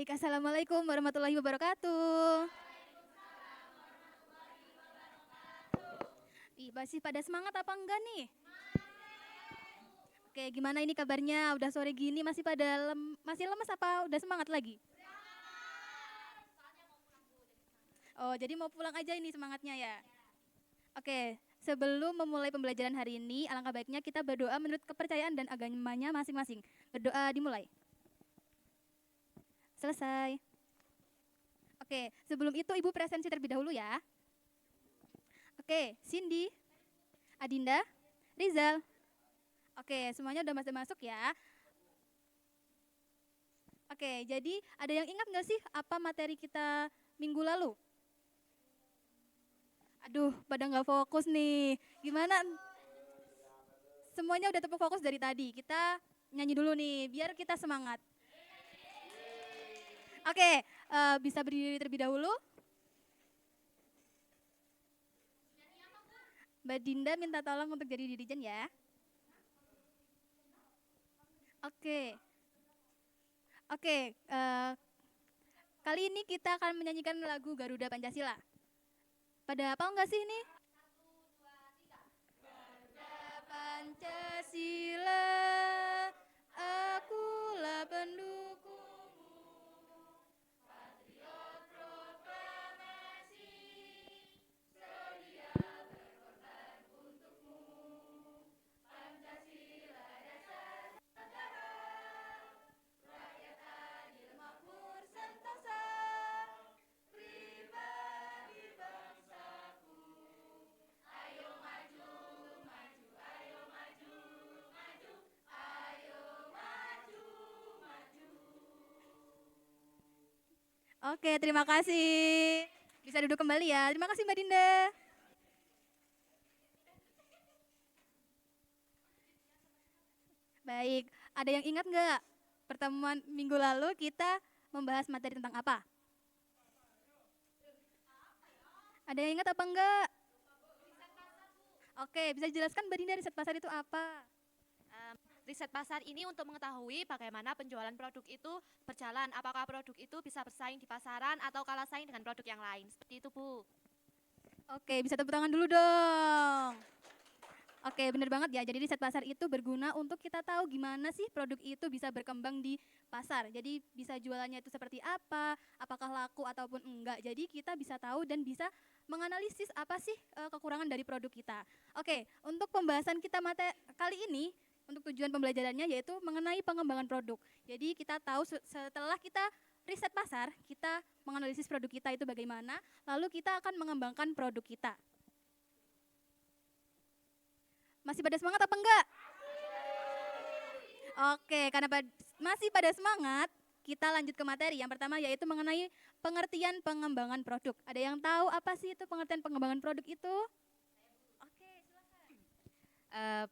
Baik, Assalamualaikum warahmatullahi wabarakatuh. Ih, masih pada semangat apa enggak nih? Oke, gimana ini kabarnya? Udah sore gini masih pada masih lemes apa udah semangat lagi? Oh, jadi mau pulang aja ini semangatnya ya? Oke, sebelum memulai pembelajaran hari ini, alangkah baiknya kita berdoa menurut kepercayaan dan agamanya masing-masing. Berdoa dimulai. Selesai. Oke, sebelum itu Ibu presensi terlebih dahulu ya. Oke, Cindy, Adinda, Rizal. Oke, semuanya udah masuk ya. Oke, jadi ada yang ingat nggak sih apa materi kita minggu lalu? Aduh, pada nggak fokus nih. Gimana? Semuanya udah tepuk fokus dari tadi. Kita nyanyi dulu nih, biar kita semangat. Oke, bisa berdiri terlebih dahulu. Mbak Dinda minta tolong untuk jadi dirijen ya. Oke. Oke, kali ini kita akan menyanyikan lagu Garuda Pancasila. Pada apa enggak sih ini? Garuda Pancasila, akulah pendukungmu, patriot proklamasi, sedia berkorban untukmu. Pancasila dasar negara, rakyat adil makmur sentosa, pribadi bangsaku. Ayo maju, maju, ayo maju, maju, ayo maju, maju. Oke, terima kasih. Bisa duduk kembali ya. Terima kasih Mbak Dinda. Baik, ada yang ingat nggak pertemuan minggu lalu kita membahas materi tentang apa? Ada yang ingat apa enggak? Oke, bisa dijelaskan Mbak Dinda riset pasar itu apa? Riset pasar ini untuk mengetahui bagaimana penjualan produk itu berjalan, apakah produk itu bisa bersaing di pasaran atau kalah saing dengan produk yang lain. Seperti itu, Bu. Oke, bisa tepuk tangan dulu dong. Oke, benar banget ya. Jadi riset pasar itu berguna untuk kita tahu gimana sih produk itu bisa berkembang di pasar. Jadi bisa jualannya itu seperti apa, apakah laku ataupun enggak. Jadi kita bisa tahu dan bisa menganalisis apa sih kekurangan dari produk kita. Oke, untuk pembahasan kita kali ini untuk tujuan pembelajarannya yaitu mengenai pengembangan produk. Jadi kita tahu setelah kita riset pasar, kita menganalisis produk kita itu bagaimana, lalu kita akan mengembangkan produk kita. Masih pada semangat apa enggak? Oke, karena masih pada semangat, kita lanjut ke materi. Yang pertama yaitu mengenai pengertian pengembangan produk. Ada yang tahu apa sih itu pengertian pengembangan produk itu? Oke, silakan.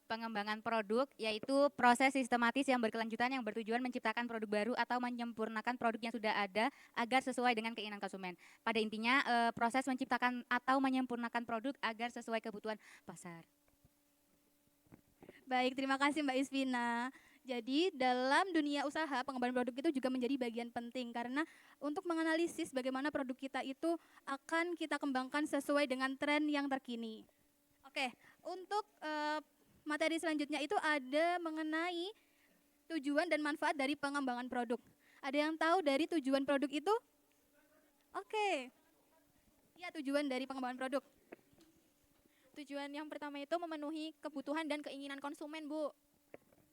Pengembangan produk yaitu proses sistematis yang berkelanjutan yang bertujuan menciptakan produk baru atau menyempurnakan produk yang sudah ada agar sesuai dengan keinginan konsumen. Pada intinya proses menciptakan atau menyempurnakan produk agar sesuai kebutuhan pasar. Baik, terima kasih Mbak Isvina. Jadi dalam dunia usaha pengembangan produk itu juga menjadi bagian penting karena untuk menganalisis bagaimana produk kita itu akan kita kembangkan sesuai dengan tren yang terkini. Oke, untuk materi selanjutnya itu ada mengenai tujuan dan manfaat dari pengembangan produk. Ada yang tahu dari tujuan produk itu? Oke. Ya, tujuan dari pengembangan produk. Tujuan yang pertama itu memenuhi kebutuhan dan keinginan konsumen, Bu.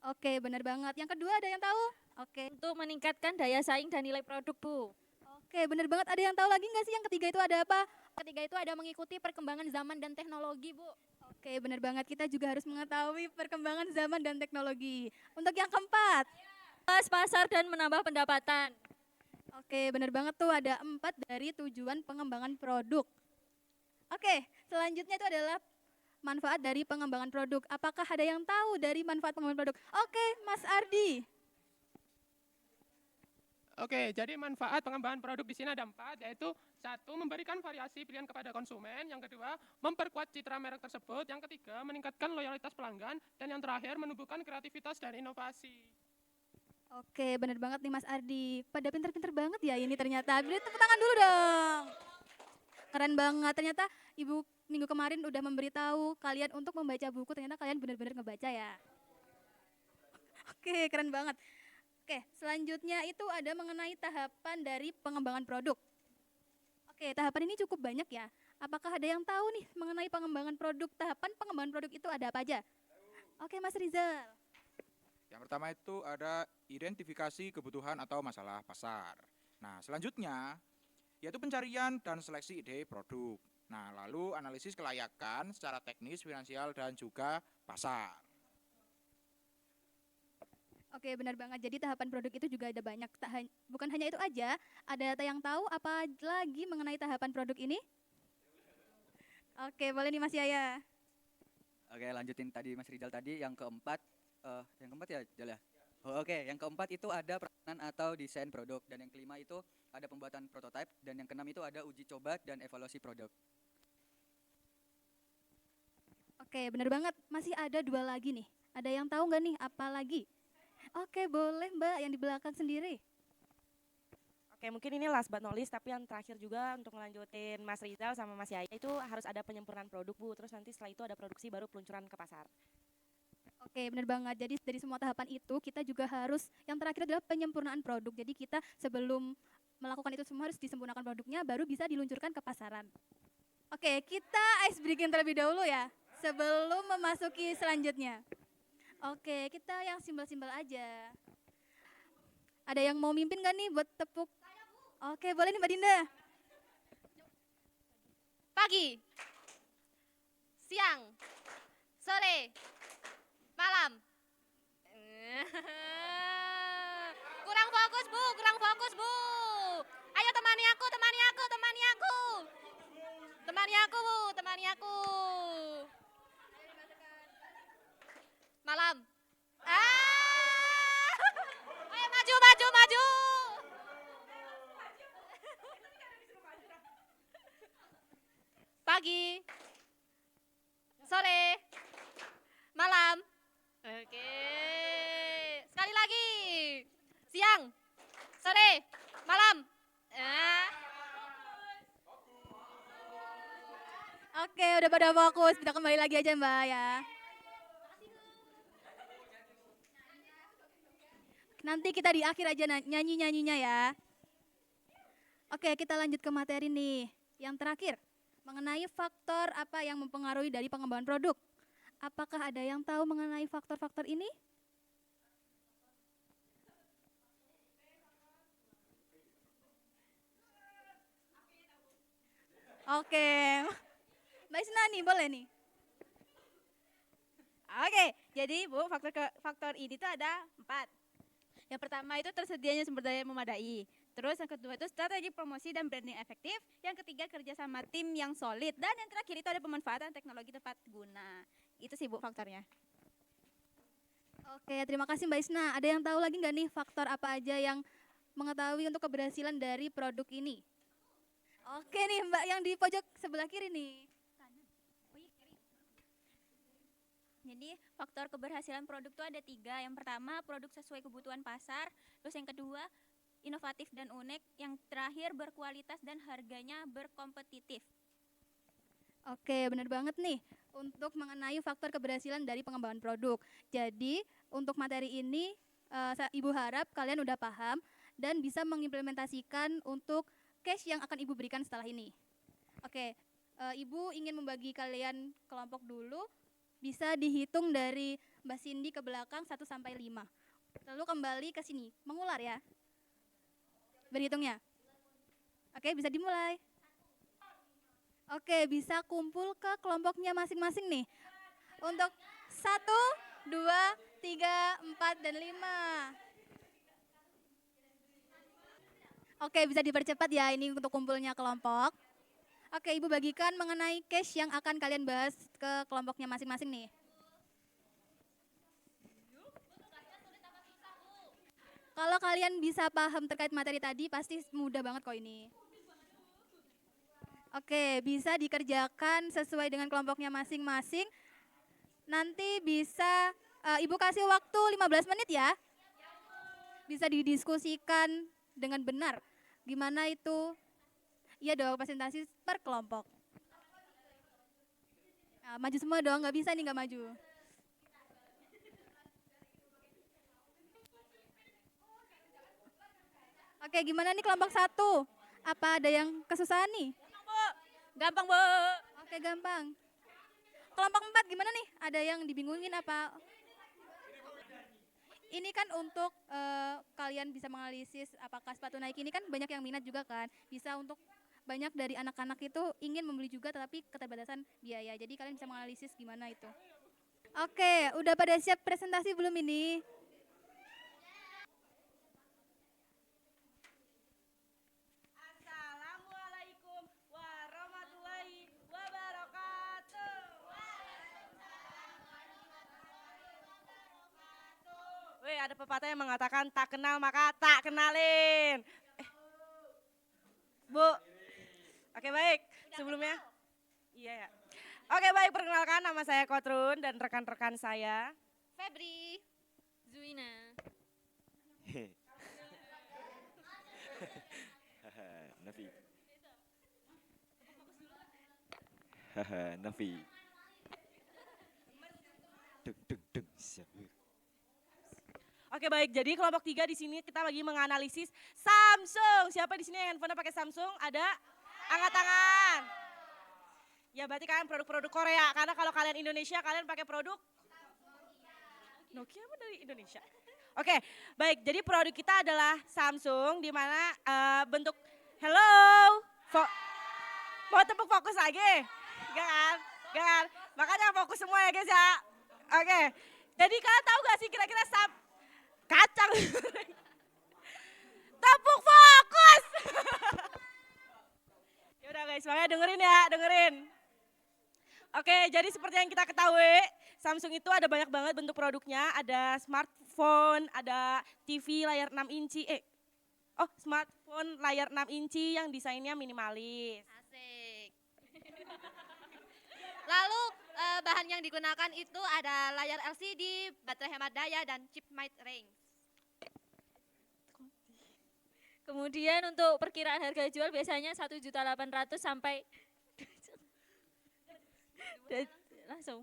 Oke, benar banget. Yang kedua ada yang tahu? Oke. Untuk meningkatkan daya saing dan nilai produk, Bu. Oke, benar banget. Ada yang tahu lagi nggak sih yang ketiga itu ada apa? Ketiga itu ada mengikuti perkembangan zaman dan teknologi, Bu. Oke, benar banget. Kita juga harus mengetahui perkembangan zaman dan teknologi. Untuk yang keempat, Luas pasar dan menambah pendapatan. oke, benar banget tuh ada 4 dari tujuan pengembangan produk. Oke, selanjutnya itu adalah manfaat dari pengembangan produk. Apakah ada yang tahu dari manfaat pengembangan produk? Oke, Mas Ardi. Oke, jadi manfaat pengembangan produk di sini ada 4, yaitu 1, memberikan variasi pilihan kepada konsumen. Yang kedua, memperkuat citra merek tersebut. Yang ketiga, meningkatkan loyalitas pelanggan. Dan yang terakhir, menumbuhkan kreativitas dan inovasi. Oke, bener banget nih Mas Ardi. Pada pinter-pinter banget ya ini ternyata. Beri tepuk tangan dulu dong. Keren banget. Ternyata Ibu minggu kemarin udah memberitahu kalian untuk membaca buku. Ternyata kalian benar-benar ngebaca ya. Oke, keren banget. Oke, selanjutnya itu ada mengenai tahapan dari pengembangan produk. Oke, tahapan ini cukup banyak ya. Apakah ada yang tahu nih mengenai pengembangan produk? Tahapan pengembangan produk itu ada apa aja? Oke, Mas Rizal. Yang pertama itu ada identifikasi kebutuhan atau masalah pasar. Nah, selanjutnya yaitu pencarian dan seleksi ide produk. Nah, lalu analisis kelayakan secara teknis, finansial, dan juga pasar. Oke, benar banget. Jadi tahapan produk itu juga ada banyak. Bukan hanya itu aja, ada yang tahu apa lagi mengenai tahapan produk ini? Oke, boleh nih Mas Yaya. Oke, lanjutin tadi Mas Rizal tadi yang keempat ya Jal ya. Oh, oke, yang keempat itu ada perencanaan atau desain produk dan yang kelima itu ada pembuatan prototipe dan yang keenam itu ada uji coba dan evaluasi produk. Oke, benar banget. Masih ada dua lagi nih. Ada yang tahu nggak nih apa lagi? Oke, boleh Mbak yang di belakang sendiri. Oke, mungkin ini last but not least, tapi yang terakhir juga untuk melanjutin Mas Rizal sama Mas Yaya itu harus ada penyempurnaan produk, Bu. Terus nanti setelah itu ada produksi baru peluncuran ke pasar. Oke, benar banget. Jadi dari semua tahapan itu kita juga harus, yang terakhir adalah penyempurnaan produk. Jadi kita sebelum melakukan itu semua harus disempurnakan produknya, baru bisa diluncurkan ke pasaran. Oke, kita ice breaking terlebih dahulu ya, sebelum memasuki selanjutnya. Oke, kita yang simpel-simpel aja. Ada yang mau mimpin gak nih buat tepuk? Oke, boleh nih Mbak Dinda. Pagi, siang, sore, malam. Kurang fokus Bu, kurang fokus Bu. Ayo temani aku, temani aku, temani aku. Temani aku Bu, temani aku. Malam. Ayo maju, maju, maju. Pagi, sore, malam. Oke. Sekali lagi. Siang, sore, malam. Oke, udah pada fokus. Kita kembali lagi aja Mbak ya. Nanti kita di akhir aja nyanyi-nyanyinya ya. Oke, kita lanjut ke materi nih. Yang terakhir, mengenai faktor apa yang mempengaruhi dari pengembangan produk. Apakah ada yang tahu mengenai faktor-faktor ini? Oke, Mbak Isna nih, boleh nih. Oke, jadi Bu, faktor ini tuh ada 4. Yang pertama itu tersedianya sumber daya yang memadai. Terus yang kedua itu strategi promosi dan branding efektif. Yang ketiga kerjasama tim yang solid. Dan yang terakhir itu ada pemanfaatan teknologi tepat guna. Itu sih Bu faktornya. Oke, terima kasih Mbak Isna. Ada yang tahu lagi nggak nih faktor apa aja yang mengetahui untuk keberhasilan dari produk ini? Oke nih Mbak yang di pojok sebelah kiri nih. Jadi faktor keberhasilan produk itu ada 3. Yang pertama produk sesuai kebutuhan pasar. Terus yang kedua inovatif dan unik. Yang terakhir berkualitas dan harganya berkompetitif. Oke, benar banget nih untuk mengenai faktor keberhasilan dari pengembangan produk. Jadi untuk materi ini Ibu harap kalian udah paham dan bisa mengimplementasikan untuk case yang akan Ibu berikan setelah ini. Oke, Ibu ingin membagi kalian kelompok dulu. Bisa dihitung dari Mbak Cindy ke belakang 1 sampai 5. Lalu kembali ke sini, mengular ya. Berhitungnya. Oke, bisa dimulai. Oke, bisa kumpul ke kelompoknya masing-masing nih. Untuk 1, 2, 3, 4, dan 5. Oke, bisa dipercepat ya ini untuk kumpulnya kelompok. Oke, Ibu bagikan mengenai case yang akan kalian bahas ke kelompoknya masing-masing nih. Kalau kalian bisa paham terkait materi tadi, pasti mudah banget kok ini. Oke, bisa dikerjakan sesuai dengan kelompoknya masing-masing. Nanti bisa Ibu kasih waktu 15 menit ya. bisa didiskusikan dengan benar. Gimana itu? Iya dong, presentasi per kelompok. Nah, maju semua dong, nggak bisa nih nggak maju. Oke, gimana nih kelompok 1? Apa ada yang kesusahan nih? Gampang, Bu. Oke, gampang. Kelompok 4 gimana nih? Ada yang dibingungin apa? Ini kan untuk kalian bisa menganalisis apakah sepatu Nike ini kan banyak yang minat juga kan. Bisa untuk banyak dari anak-anak itu ingin membeli juga tetapi keterbatasan biaya. Jadi kalian bisa menganalisis gimana itu. Oke, udah pada siap presentasi belum ini? Assalamualaikum warahmatullahi wabarakatuh. Wih, ada pepatah yang mengatakan tak kenal maka tak kenalin. Bu. Oke, baik. Sebelumnya. Iya ya. Oke, baik, perkenalkan nama saya Kotrun dan rekan-rekan saya. Febri. Zuina. Nafi. Nafi. Deng. Siapa? Oke, baik. Jadi kelompok 3 di sini kita lagi menganalisis Samsung. Siapa di sini yang handphone pakai Samsung? Ada? Angkat tangan. Ya, berarti kalian produk-produk Korea. Karena kalau kalian Indonesia, kalian pakai produk Nokia apa dari Indonesia? Oke, baik. Jadi produk kita adalah Samsung, di mana bentuk hello. Mau tepuk fokus lagi? Gak kan? Makanya fokus semua ya guys ya. Oke, jadi kalian tahu gak sih kira-kira kacang tepuk fokus. Ya udah guys, makanya dengerin. Oke, jadi seperti yang kita ketahui, Samsung itu ada banyak banget bentuk produknya. Ada smartphone, ada TV layar 6 inci. Smartphone layar 6 inci yang desainnya minimalis. Asik. Lalu bahan yang digunakan itu ada layar LCD, baterai hemat daya, dan chip mid range. Kemudian untuk perkiraan harga jual biasanya 1.800.000 sampai langsung.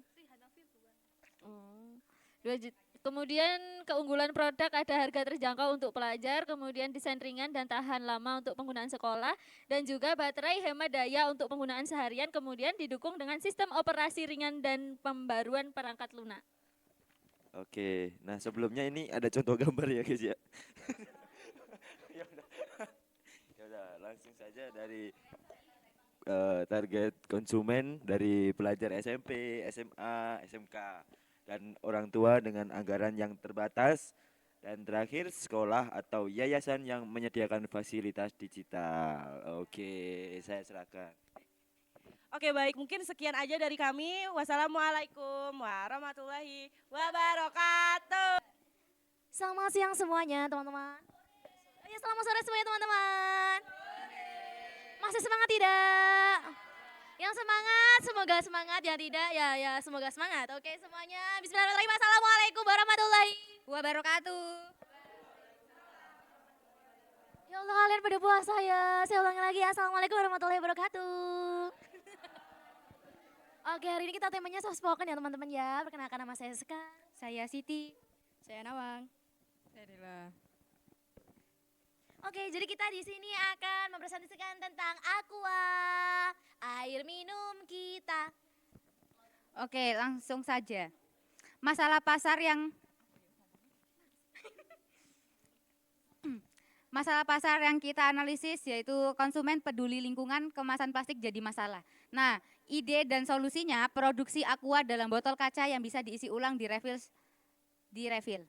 2 juta. Kemudian keunggulan produk ada harga terjangkau untuk pelajar, kemudian desain ringan dan tahan lama untuk penggunaan sekolah, dan juga baterai hemat daya untuk penggunaan seharian, kemudian didukung dengan sistem operasi ringan dan pembaruan perangkat lunak. Oke, nah sebelumnya ini ada contoh gambar ya guys ya. Ya udah, langsung saja dari target konsumen dari pelajar SMP, SMA, SMK. Dan orang tua dengan anggaran yang terbatas, dan terakhir sekolah atau yayasan yang menyediakan fasilitas digital. Oke, saya serahkan. Oke, baik, mungkin sekian aja dari kami. Wassalamualaikum warahmatullahi wabarakatuh. Selamat siang semuanya teman-teman. Ya, selamat sore semuanya teman-teman. Masih semangat tidak? Yang semangat, semoga semangat. Yang tidak, ya semoga semangat. Oke semuanya, bismillahirrahmanirrahim. Assalamualaikum warahmatullahi Wabarakatuh. Ya Allah, kalian pada puasa ya. Saya ulangi lagi, assalamualaikum warahmatullahi wabarakatuh. Oke, hari ini kita temanya soft spoken ya teman-teman ya. Perkenalkan nama saya Sekar. Saya Siti. Saya Nawang. Saya Dila. Oke, jadi kita di sini akan mempresentasikan tentang Aqua, air minum kita. Oke, langsung saja. Masalah pasar yang kita analisis yaitu konsumen peduli lingkungan, kemasan plastik jadi masalah. Nah, ide dan solusinya produksi Aqua dalam botol kaca yang bisa diisi ulang di refill.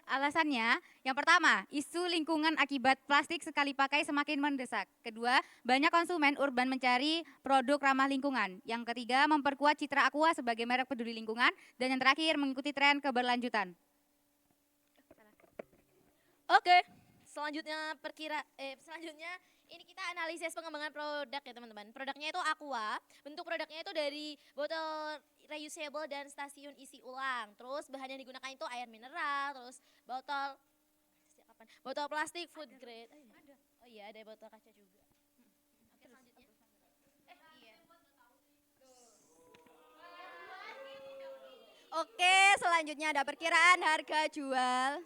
Alasannya, yang pertama, isu lingkungan akibat plastik sekali pakai semakin mendesak. Kedua, banyak konsumen urban mencari produk ramah lingkungan. Yang ketiga, memperkuat citra Aqua sebagai merek peduli lingkungan. Dan yang terakhir, mengikuti tren keberlanjutan. Oke, selanjutnya ini kita analisis pengembangan produk ya teman-teman. Produknya itu Aqua, bentuk produknya itu dari botol reusable dan stasiun isi ulang. Terus bahan yang digunakan itu air mineral, terus botol botol plastik food grade. Oh iya, ada botol kaca juga. Oke, selanjutnya. Iya. Oke, selanjutnya ada perkiraan harga jual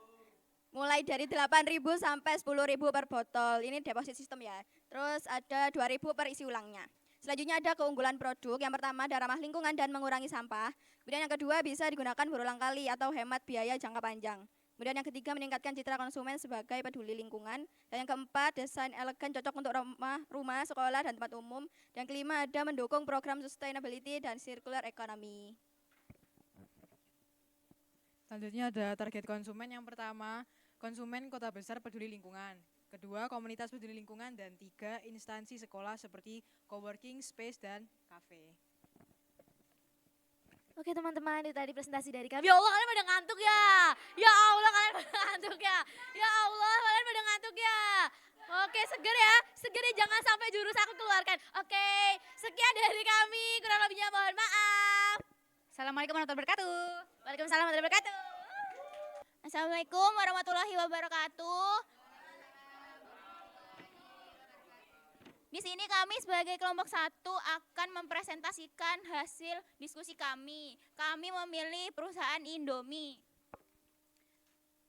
mulai dari 8.000 sampai 10.000 per botol. Ini deposit sistem ya. Terus ada 2.000 per isi ulangnya. Selanjutnya ada keunggulan produk. Yang pertama ada ramah lingkungan dan mengurangi sampah. Kemudian yang kedua bisa digunakan berulang kali atau hemat biaya jangka panjang. Kemudian yang ketiga meningkatkan citra konsumen sebagai peduli lingkungan. Dan yang keempat desain elegan cocok untuk rumah, sekolah, dan tempat umum. Dan yang kelima ada mendukung program sustainability dan circular economy. Selanjutnya ada target konsumen. Yang pertama, konsumen kota besar peduli lingkungan. Kedua, komunitas peduli lingkungan. Dan tiga, instansi sekolah seperti coworking space dan cafe. Oke teman-teman, itu tadi presentasi dari kami. Ya Allah, kalian pada ngantuk ya? Ya Allah, kalian pada ngantuk ya? Ya Allah, kalian pada ngantuk ya? Oke, seger ya, jangan sampai jurus aku keluarkan. Oke, sekian dari kami, kurang lebihnya mohon maaf. Assalamualaikum warahmatullahi wabarakatuh. Waalaikumsalam warahmatullahi wabarakatuh. Assalamualaikum warahmatullahi wabarakatuh. Di sini kami sebagai kelompok 1 akan mempresentasikan hasil diskusi kami. Kami memilih perusahaan Indomie.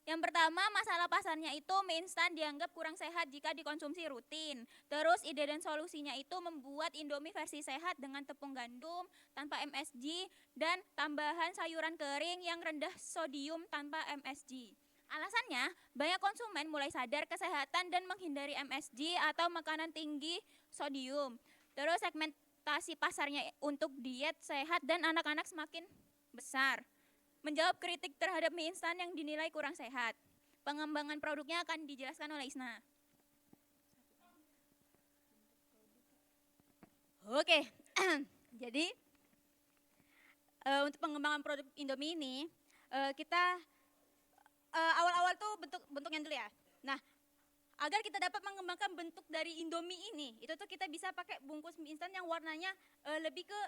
Yang pertama, masalah pasarnya itu mie instan dianggap kurang sehat jika dikonsumsi rutin. Terus ide dan solusinya itu membuat Indomie versi sehat dengan tepung gandum tanpa MSG dan tambahan sayuran kering yang rendah sodium tanpa MSG. Alasannya, banyak konsumen mulai sadar kesehatan dan menghindari MSG atau makanan tinggi sodium. Terus segmentasi pasarnya untuk diet sehat dan anak-anak semakin besar. Menjawab kritik terhadap mie instan yang dinilai kurang sehat. Pengembangan produknya akan dijelaskan oleh Isna. Oke, jadi untuk pengembangan produk Indomie ini, kita awal-awal tuh bentuknya dulu ya. Nah, agar kita dapat mengembangkan bentuk dari Indomie ini, itu tuh kita bisa pakai bungkus mie instan yang warnanya lebih ke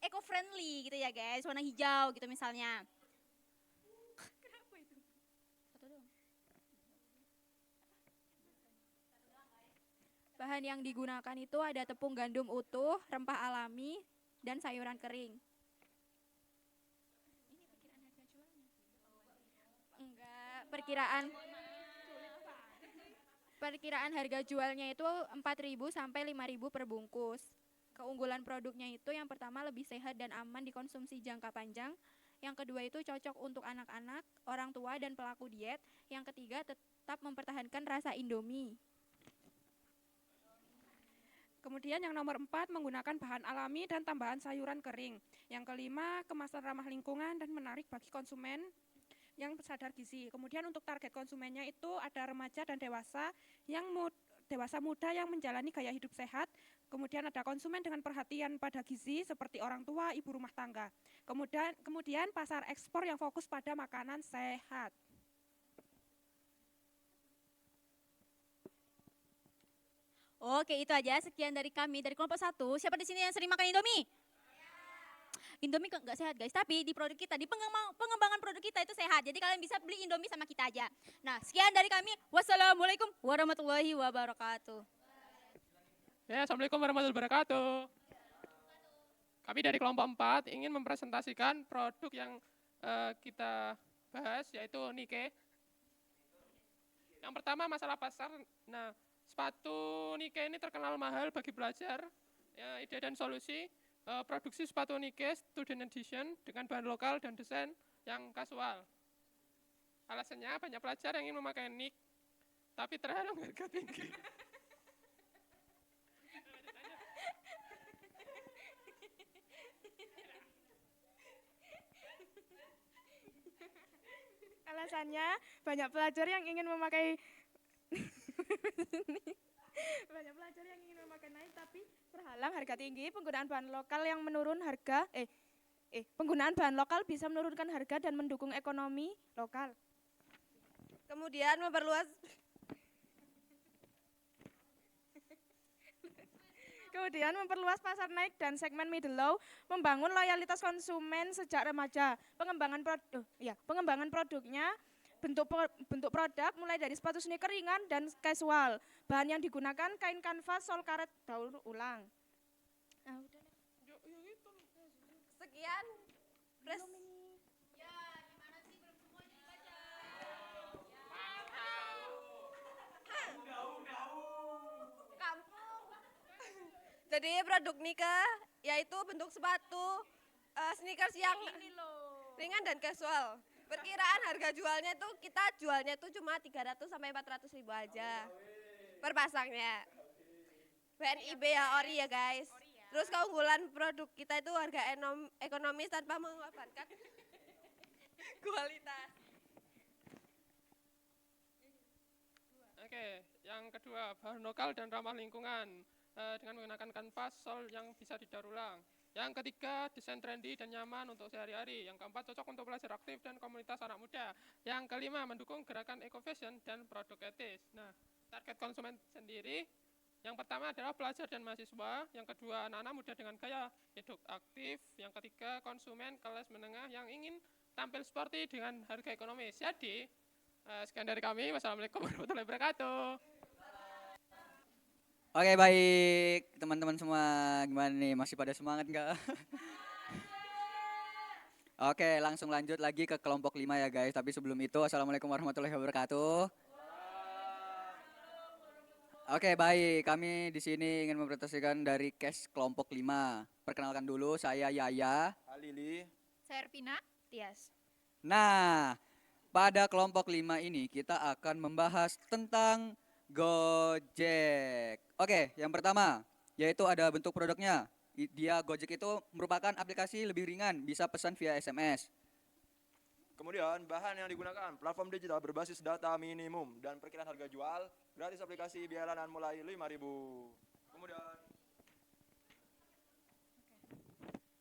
eco-friendly gitu ya guys, warna hijau gitu misalnya. Kenapa itu? Satu doang. Bahan yang digunakan itu ada tepung gandum utuh, rempah alami, dan sayuran kering. Enggak, perkiraan harga jualnya itu 4.000 sampai 5.000 per bungkus. Keunggulan produknya itu yang pertama lebih sehat dan aman dikonsumsi jangka panjang. Yang kedua itu cocok untuk anak-anak, orang tua, dan pelaku diet. Yang ketiga tetap mempertahankan rasa Indomie. Kemudian yang nomor 4 menggunakan bahan alami dan tambahan sayuran kering. Yang kelima kemasan ramah lingkungan dan menarik bagi konsumen yang sadar gizi. Kemudian untuk target konsumennya itu ada remaja dan dewasa dewasa muda yang menjalani gaya hidup sehat. Kemudian ada konsumen dengan perhatian pada gizi seperti orang tua, ibu rumah tangga. Kemudian pasar ekspor yang fokus pada makanan sehat. Oke, itu aja sekian dari kami dari kelompok 1. Siapa di sini yang sering makan Indomie? Indomie kok nggak sehat guys, tapi di produk kita, di pengembangan produk kita itu sehat. Jadi kalian bisa beli Indomie sama kita aja. Nah, sekian dari kami. Wassalamualaikum warahmatullahi wabarakatuh. Ya, assalamualaikum warahmatullahi wabarakatuh. Kami dari kelompok 4 ingin mempresentasikan produk yang kita bahas, yaitu Nike. Yang pertama masalah pasar. Nah, sepatu Nike ini terkenal mahal bagi pelajar. Ya, ide dan solusi. Produksi sepatu Nike Student Edition dengan bahan lokal dan desain yang kasual. Alasannya banyak pelajar yang ingin memakai Nike, tapi terhalang harga tinggi. Alasannya banyak pelajar yang ingin memakai Nike tapi terhalang harga tinggi. Penggunaan bahan lokal yang menurun harga penggunaan bahan lokal bisa menurunkan harga dan mendukung ekonomi lokal. Kemudian memperluas pasar naik dan segmen middle low, membangun loyalitas konsumen sejak remaja. Pengembangan produknya, bentuk produk mulai dari sepatu sneaker ringan dan casual. Bahan yang digunakan kain kanvas, sol karet, daur ulang. Nah, udah. Sekian. Jadi produk Nika yaitu bentuk sepatu sneakers yang ringan dan casual. Perkiraan harga jualnya itu kita jualnya itu cuma 300 sampai 400 ribu aja per pasangnya. BNIB ya ori ya guys. Terus keunggulan produk kita itu harga ekonomis tanpa mengorbankan kualitas. Oke, yang kedua, bahan lokal dan ramah lingkungan dengan menggunakan kanvas sol yang bisa didaur ulang. Yang ketiga, desain trendy dan nyaman untuk sehari-hari. Yang keempat, cocok untuk pelajar aktif dan komunitas anak muda. Yang kelima, mendukung gerakan eco-fashion dan produk etis. Nah, target konsumen sendiri, yang pertama adalah pelajar dan mahasiswa. Yang kedua, anak-anak muda dengan gaya hidup aktif. Yang ketiga, konsumen kelas menengah yang ingin tampil sporty dengan harga ekonomis. Jadi, sekian dari kami. Wassalamualaikum warahmatullahi wabarakatuh. Oke baik, teman-teman semua gimana nih, masih pada semangat nggak? Oke, langsung lanjut lagi ke kelompok 5 ya guys. Tapi sebelum itu, Assalamualaikum warahmatullahi wabarakatuh. Oke baik, kami di sini ingin mempresentasikan dari case kelompok 5. Perkenalkan dulu, saya Yaya. Alili. Saya Ervina. Tias. Nah, pada kelompok 5 ini kita akan membahas tentang Gojek. Oke, yang pertama yaitu ada bentuk produknya. Dia Gojek itu merupakan aplikasi lebih ringan, bisa pesan via SMS. Kemudian bahan yang digunakan platform digital berbasis data minimum dan perkiraan harga jual, gratis aplikasi biaya layanan mulai 5.000.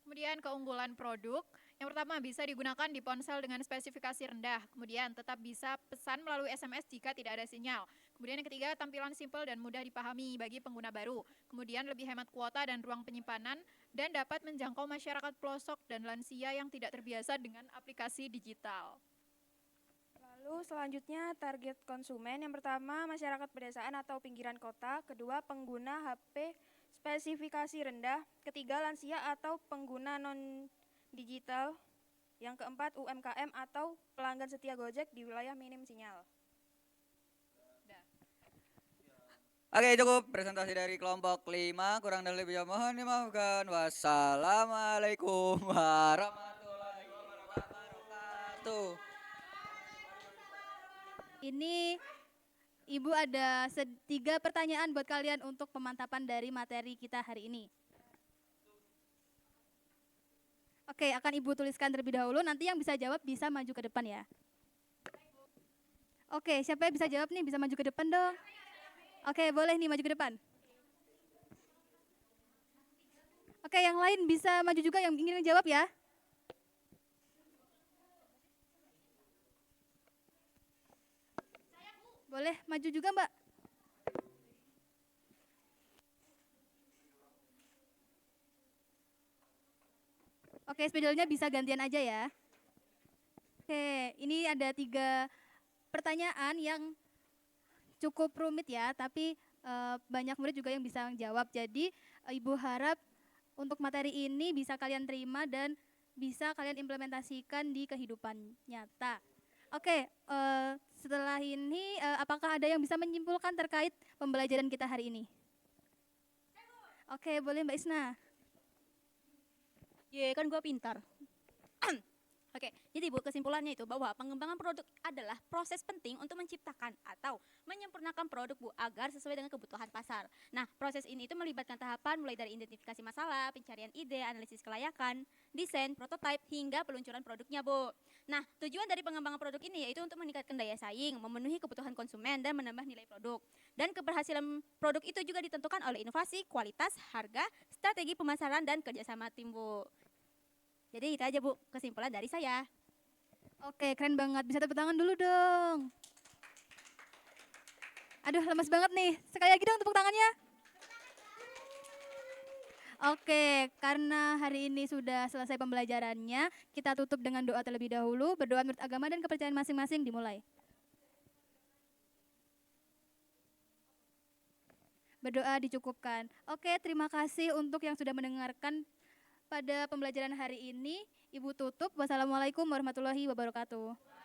Kemudian keunggulan produk, yang pertama bisa digunakan di ponsel dengan spesifikasi rendah, kemudian tetap bisa pesan melalui SMS jika tidak ada sinyal. Kemudian yang ketiga, tampilan simpel dan mudah dipahami bagi pengguna baru. Kemudian lebih hemat kuota dan ruang penyimpanan, dan dapat menjangkau masyarakat pelosok dan lansia yang tidak terbiasa dengan aplikasi digital. Lalu selanjutnya target konsumen. Yang pertama masyarakat pedesaan atau pinggiran kota. Kedua pengguna HP spesifikasi rendah. Ketiga lansia atau pengguna non-digital. Yang keempat UMKM atau pelanggan setia Gojek di wilayah minim sinyal. Oke, cukup presentasi dari kelompok 5. Kurang dan lebihnya mohon dimaafkan. Wassalamualaikum warahmatullahi wabarakatuh. Ini Ibu ada 3 pertanyaan buat kalian untuk pemantapan dari materi kita hari ini. Oke, akan Ibu tuliskan terlebih dahulu, nanti yang bisa jawab bisa maju ke depan ya. Oke, siapa yang bisa jawab nih, bisa maju ke depan dong. Oke, boleh nih maju ke depan. Oke, yang lain bisa maju juga yang ingin menjawab ya. Boleh maju juga Mbak. Oke, spidolnya bisa gantian aja ya. Oke, ini ada 3 pertanyaan yang cukup rumit ya, tapi banyak murid juga yang bisa menjawab. Jadi Ibu harap untuk materi ini bisa kalian terima dan bisa kalian implementasikan di kehidupan nyata. Oke, setelah ini apakah ada yang bisa menyimpulkan terkait pembelajaran kita hari ini? Oke, boleh Mbak Isna. Ye, kan gue pintar. Oke, jadi Bu, kesimpulannya itu bahwa pengembangan produk adalah proses penting untuk menciptakan atau menyempurnakan produk Bu agar sesuai dengan kebutuhan pasar. Nah, proses ini itu melibatkan tahapan mulai dari identifikasi masalah, pencarian ide, analisis kelayakan, desain, prototipe, hingga peluncuran produknya Bu. Nah, tujuan dari pengembangan produk ini yaitu untuk meningkatkan daya saing, memenuhi kebutuhan konsumen, dan menambah nilai produk. Dan keberhasilan produk itu juga ditentukan oleh inovasi, kualitas, harga, strategi pemasaran, dan kerjasama tim Bu. Jadi itu aja Bu, kesimpulan dari saya. Oke, keren banget. Bisa tepuk tangan dulu dong. Aduh, lemas banget nih. Sekali lagi dong tepuk tangannya. Oke, karena hari ini sudah selesai pembelajarannya, kita tutup dengan doa terlebih dahulu. Berdoa menurut agama dan kepercayaan masing-masing dimulai. Berdoa dicukupkan. Oke, terima kasih untuk yang sudah mendengarkan pada pembelajaran hari ini. Ibu tutup. Wassalamualaikum warahmatullahi wabarakatuh.